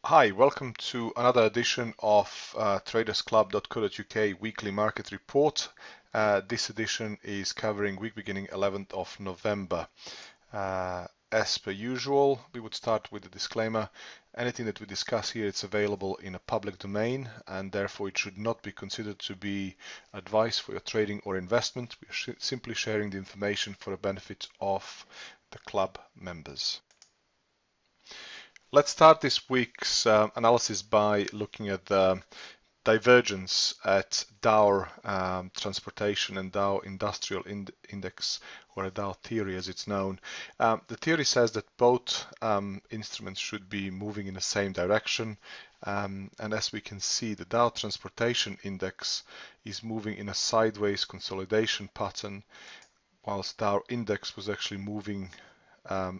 Hi, welcome to another edition of tradersclub.co.uk weekly market report. This edition is covering week beginning 11th of November. As per usual, we would start with a disclaimer. Anything that we discuss here is available in a public domain and therefore it should not be considered to be advice for your trading or investment. We are simply sharing the information for the benefit of the club members. Let's start this week's analysis by looking at the divergence at Dow Transportation and Dow Industrial Index, or a Dow theory as it's known. The theory says that both instruments should be moving in the same direction, and as we can see, the Dow Transportation Index is moving in a sideways consolidation pattern, whilst Dow Index was actually moving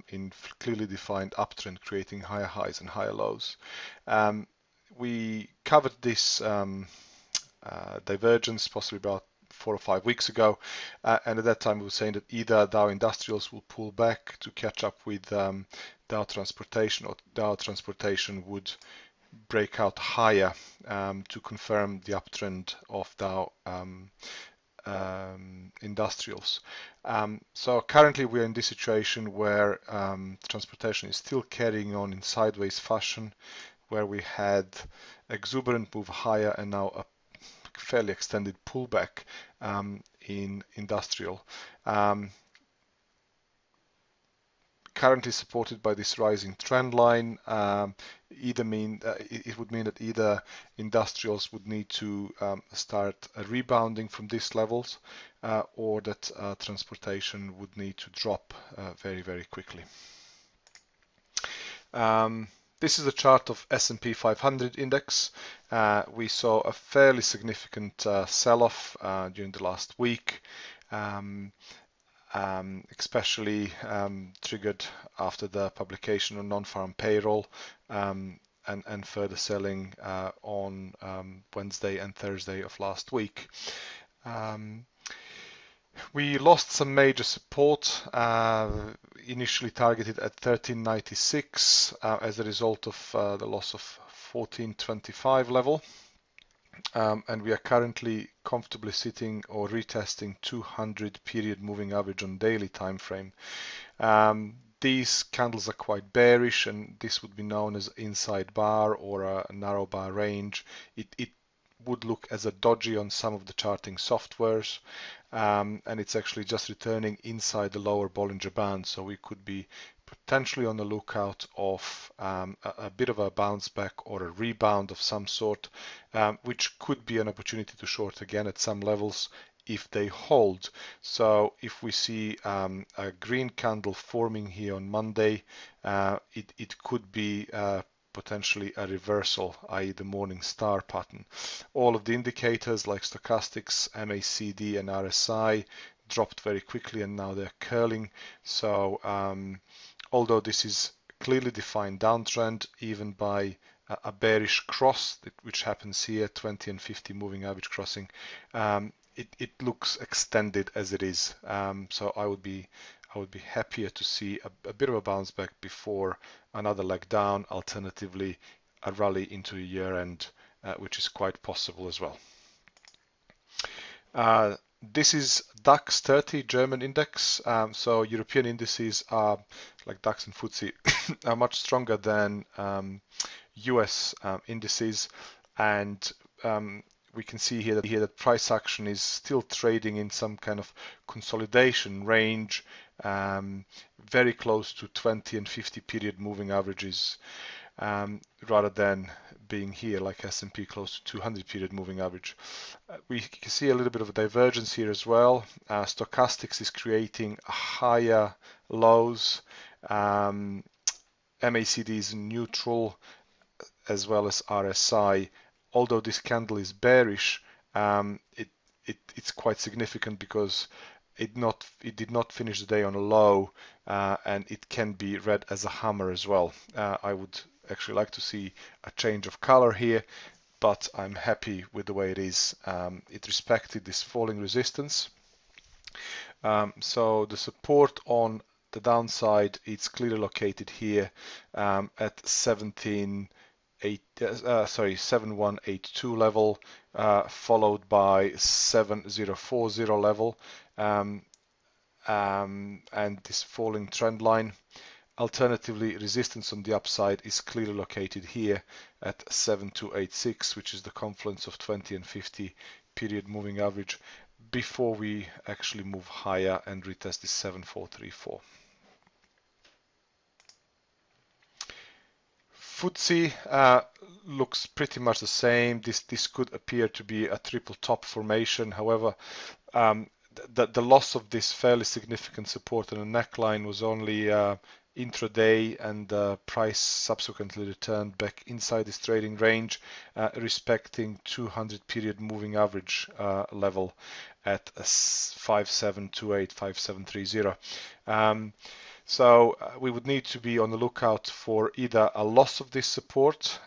in clearly defined uptrend, creating higher highs and higher lows. We covered this divergence possibly about 4 or 5 weeks ago, and at that time we were saying that either Dow Industrials will pull back to catch up with Dow Transportation, or Dow Transportation would break out higher to confirm the uptrend of Dow Industrials. So currently we're in this situation where transportation is still carrying on in sideways fashion, where we had exuberant move higher and now a fairly extended pullback in industrial. Currently supported by this rising trend line, it would mean that either industrials would need to start rebounding from these levels, or that transportation would need to drop very, very quickly. This is a chart of S&P 500 index. We saw a fairly significant sell-off during the last week. Especially triggered after the publication of non-farm payroll and further selling on Wednesday and Thursday of last week. We lost some major support, initially targeted at 1396 as a result of the loss of 1425 level. And we are currently comfortably sitting or retesting 200 period moving average on daily time frame. These candles are quite bearish, and this would be known as inside bar or a narrow bar range. It would look as a doji on some of the charting softwares, and it's actually just returning inside the lower Bollinger Band, so we could be potentially on the lookout of a bit of a bounce back or a rebound of some sort, which could be an opportunity to short again at some levels if they hold. So if we see a green candle forming here on Monday, it could be potentially a reversal, i.e. the morning star pattern. All of the indicators like stochastics, MACD and RSI dropped very quickly and now they're curling. So although this is clearly defined downtrend, even by a bearish cross, which happens here, 20 and 50 moving average crossing, it looks extended as it is. So I would be happier to see a bit of a bounce back before another leg down, alternatively a rally into a year end, which is quite possible as well. This is DAX 30 German index. So European indices are, like DAX and FTSE, are much stronger than US indices, and we can see here that price action is still trading in some kind of consolidation range, very close to 20 and 50 period moving averages, rather than being here like S&P close to 200 period moving average. We can see a little bit of a divergence here as well. Stochastics is creating higher lows. MACD is neutral, as well as RSI. Although this candle is bearish, it's quite significant because it did not finish the day on a low, and it can be read as a hammer as well. I would actually like to see a change of color here, but I'm happy with the way it is. It respected this falling resistance. So the support on the downside, it's clearly located here at 17 7182 level, followed by 7040 level, and this falling trend line. Alternatively, resistance on the upside is clearly located here at 7286, which is the confluence of 20 and 50 period moving average, before we actually move higher and retest this 7434. FTSE looks pretty much the same. This could appear to be a triple top formation. However, the loss of this fairly significant support on a neckline was only intraday, and the price subsequently returned back inside this trading range, respecting 200 period moving average level at 5728, 5730. So we would need to be on the lookout for either a loss of this support.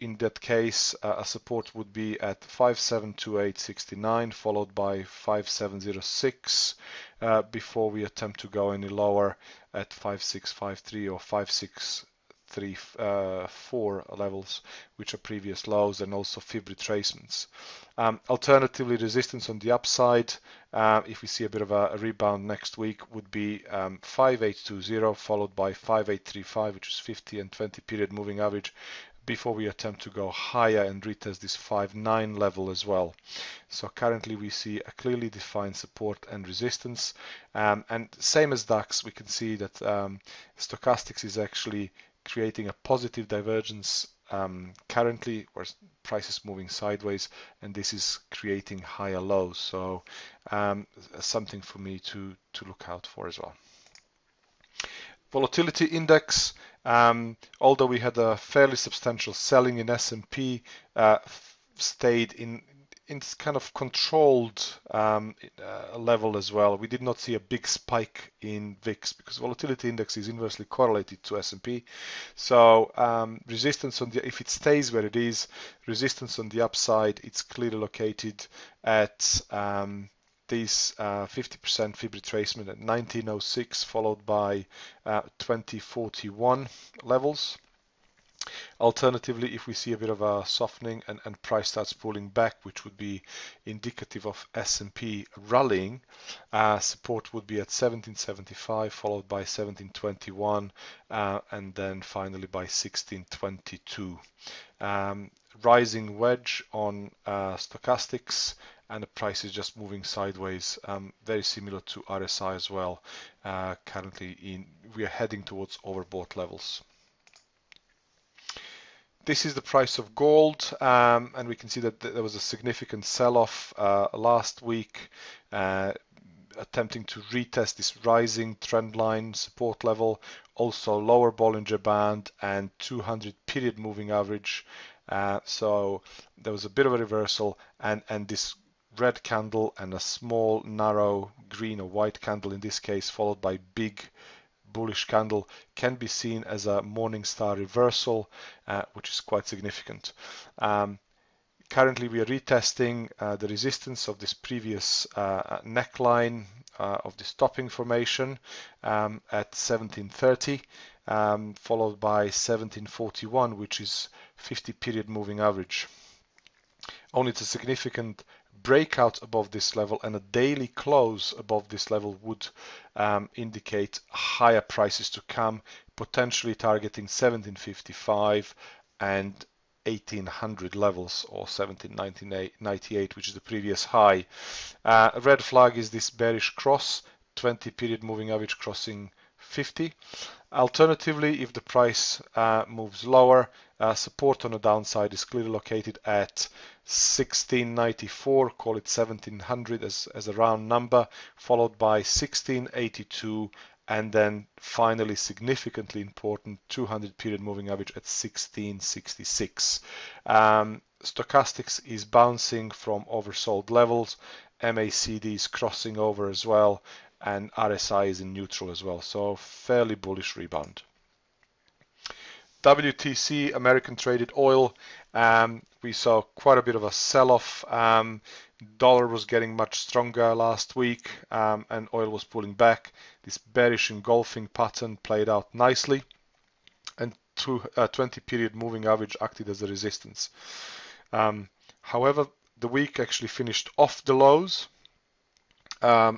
In that case, a support would be at 5728.69, followed by 5706, before we attempt to go any lower at 5653 or 5634 levels, which are previous lows, and also fib retracements. Alternatively, resistance on the upside, if we see a bit of a rebound next week, would be 5820, followed by 5835, which is 50 and 20 period moving average, before we attempt to go higher and retest this 59 level as well. So currently we see a clearly defined support and resistance, and same as DAX, we can see that stochastics is actually creating a positive divergence currently, where price is moving sideways, and this is creating higher lows. So something for me to look out for as well. Volatility index, although we had a fairly substantial selling in S&P, stayed in kind of controlled level as well. We did not see a big spike in VIX because volatility index is inversely correlated to S&P. So resistance on the, if it stays where it is, resistance on the upside, it's clearly located at these 50% fib retracement at 1906, followed by 2041 levels. Alternatively, if we see a bit of a softening and price starts pulling back, which would be indicative of S&P rallying, support would be at 1775, followed by 1721, and then finally by 1622. Rising wedge on stochastics, and the price is just moving sideways, very similar to RSI as well. Currently we are heading towards overbought levels. This is the price of gold, and we can see that there was a significant sell-off last week, attempting to retest this rising trend line support level, also lower Bollinger Band and 200 period moving average. So there was a bit of a reversal, and this red candle and a small narrow green or white candle in this case, followed by big bullish candle, can be seen as a Morningstar reversal, which is quite significant. Currently we are retesting the resistance of this previous neckline of this topping formation at 1730, followed by 1741, which is 50 period moving average. Only it's a significant breakout above this level, and a daily close above this level would indicate higher prices to come, potentially targeting 1755 and 1800 levels, or 1798, which is the previous high. Red flag is this bearish cross, 20 period moving average crossing 50. Alternatively, if the price moves lower, support on the downside is clearly located at 1694, call it 1700 as a round number, followed by 1682, and then finally, significantly important, 200 period moving average at 1666. Stochastics is bouncing from oversold levels, MACD is crossing over as well, and RSI is in neutral as well, so fairly bullish rebound. WTC, American Traded Oil, we saw quite a bit of a sell-off. Dollar was getting much stronger last week, and oil was pulling back. This bearish engulfing pattern played out nicely, and 20 period moving average acted as a resistance. However, the week actually finished off the lows.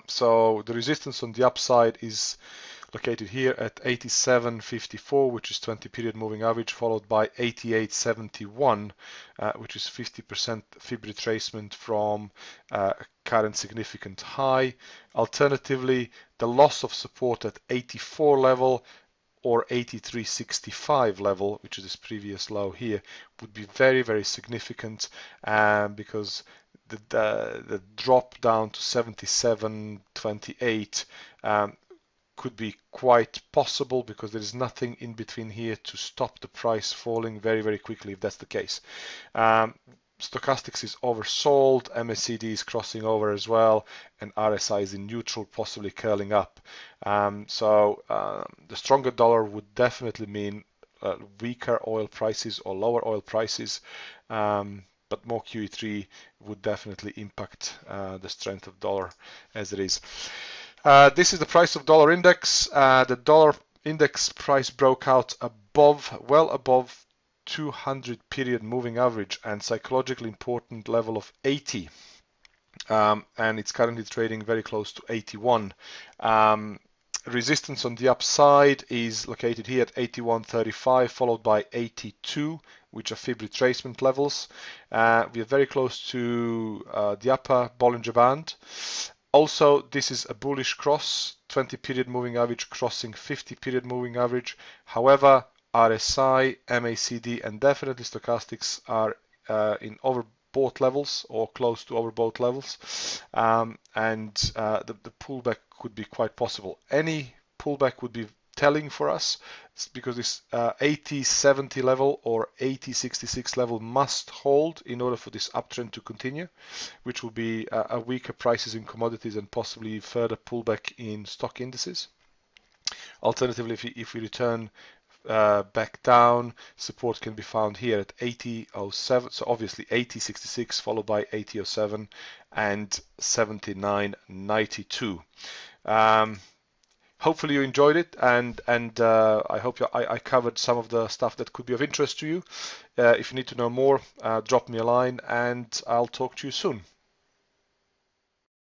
So the resistance on the upside is located here at 87.54, which is 20 period moving average, followed by 88.71, which is 50% fib retracement from current significant high. Alternatively, the loss of support at 84 level or 83.65 level, which is this previous low here, would be very, very significant, because the drop down to 77.28 could be quite possible, because there is nothing in between here to stop the price falling very, very quickly if that's the case. Stochastics is oversold, MACD is crossing over as well, and RSI is in neutral, possibly curling up. So the stronger dollar would definitely mean weaker oil prices or lower oil prices, but more QE3 would definitely impact the strength of dollar as it is. This is the price of dollar index. The dollar index price broke out well above 200 period moving average and psychologically important level of 80. And it's currently trading very close to 81. Resistance on the upside is located here at 81.35, followed by 82, which are fib retracement levels. We are very close to the upper Bollinger Band. Also, this is a bullish cross, 20 period moving average crossing 50 period moving average. However, RSI, MACD, and definitely stochastics are in overbought levels or close to overbought levels, and the pullback could be quite possible. Any pullback would be telling for us, because this 80.70 level or 80.66 level must hold in order for this uptrend to continue, which will be a weaker prices in commodities and possibly further pullback in stock indices. Alternatively, if we return back down, support can be found here at 80.07, so obviously 80.66 followed by 80.07 and 79.92. Hopefully you enjoyed it, and I hope I covered some of the stuff that could be of interest to you. If you need to know more, drop me a line and I'll talk to you soon.